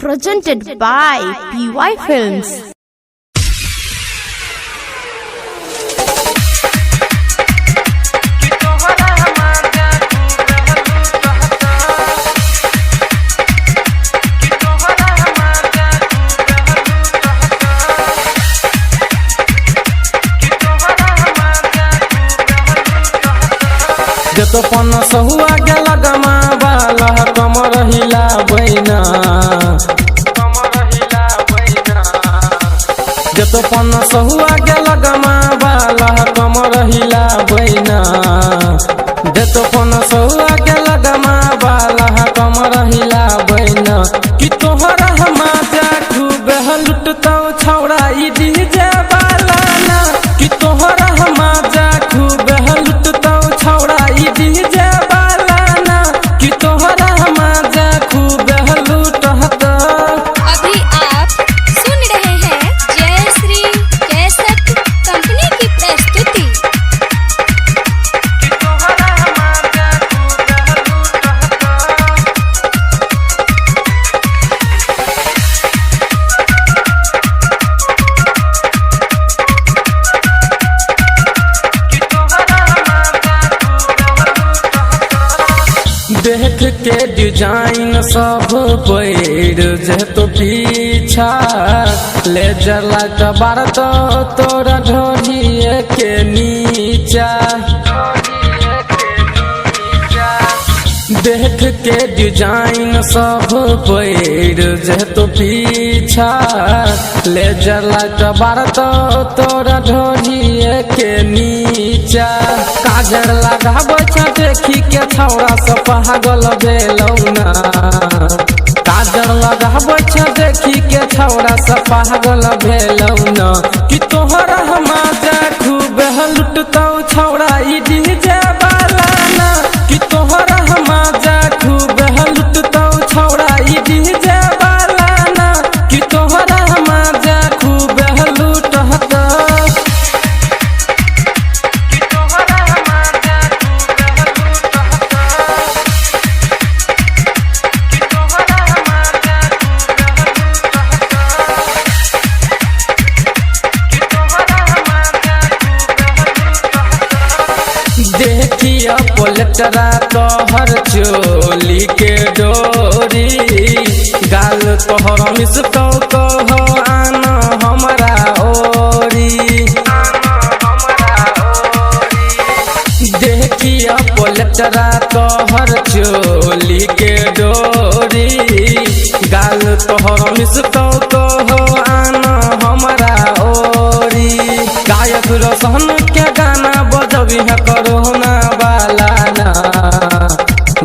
presented by PY Films. जतो पन सहुआ गेला गमा वाला कमर हिला बैना जतो पन सहुआ गेला गमा वाला कमर हिला बैना जतो पन सहुआ गेला गमा वाला कमर हिला बैना कि तोहरा हमाजा खूब लुटतो छौड़ा ई डीजे वाला ना कि तोहरा हमाजा खूब लुटतो छौड़ा ई डीजे वाला ना कि तोहरा हमाजा खूब लुटतो। अभी आप सुन रहे हैं जय श्री कैसेट कंपनी की प्रस्तुति। देख के डिजाइन सब पैर जे तो पीछा ले जला कबार तो तोरा ढोलिए के नीचा देख के डिजाइन सब पैर जे तो पीछा ले जला कबार तो तोरा ढोलिए के नीचा काजर लगाबो छ देखी के छौड़ा सब पागल भेलौना काजर लगाबो छ देखी के छौड़ा सब पागल भेलौना कि तोहरा हमाजा खूब लुटतौ छौड़ा ई डीजे वाला ना कि तोहरा हमाजा खूब लुटतौ छौड़ा ई डीजे वाला ना कि तोहरा हमाजा खूब लुटतौ। देखिया पोलटरा तोहर चोली के डोरी गाल तोहर मिसतो कहो आना हमरा ओरी देखिया पोलटरा तोहर चोली के डोरी गाल तोहर मिसतो कहो आना हमरा ओरी गायक रोशन के गाना बजबी है कोरोना वाला ना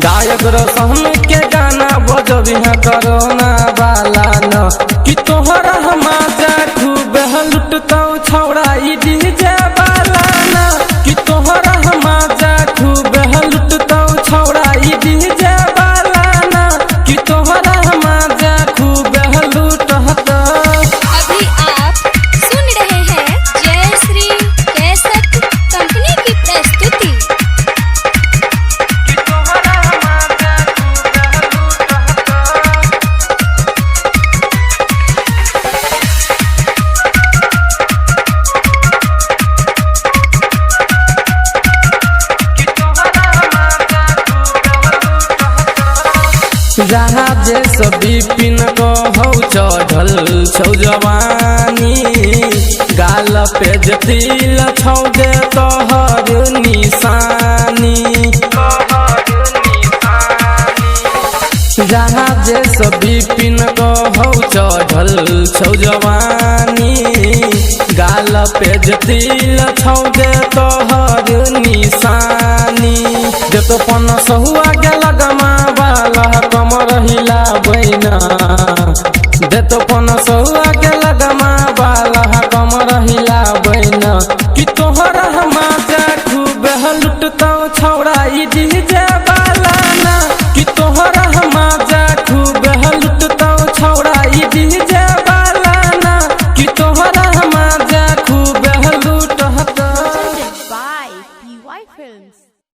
गायक रोशन के गाना बजबी है कोरोना वाला ना कि तोहरा हमाजा खूब लुटतौ छौड़ा ई डीजे वाला ना कि तोहरा हमाजा खूब लुटतौ छौड़ा ई डीजे वाला ना कि तोहरा हमाजा खूब लुटतौ। अभी आप सुन रहे हैं जय श्री कैसेट कंपनी की प्रस्तुति। जहाँ जे सब बिपिन कहौ चढ़ल छौ जवानी गाल पे जतिल छौ दे तोहर निशानी जहाँ जे सब बिपिन कहौ चढ़ल छौ जवानी गाल पे जतिल छौ दे तोहर निशानी जतो पन सहुआ गेला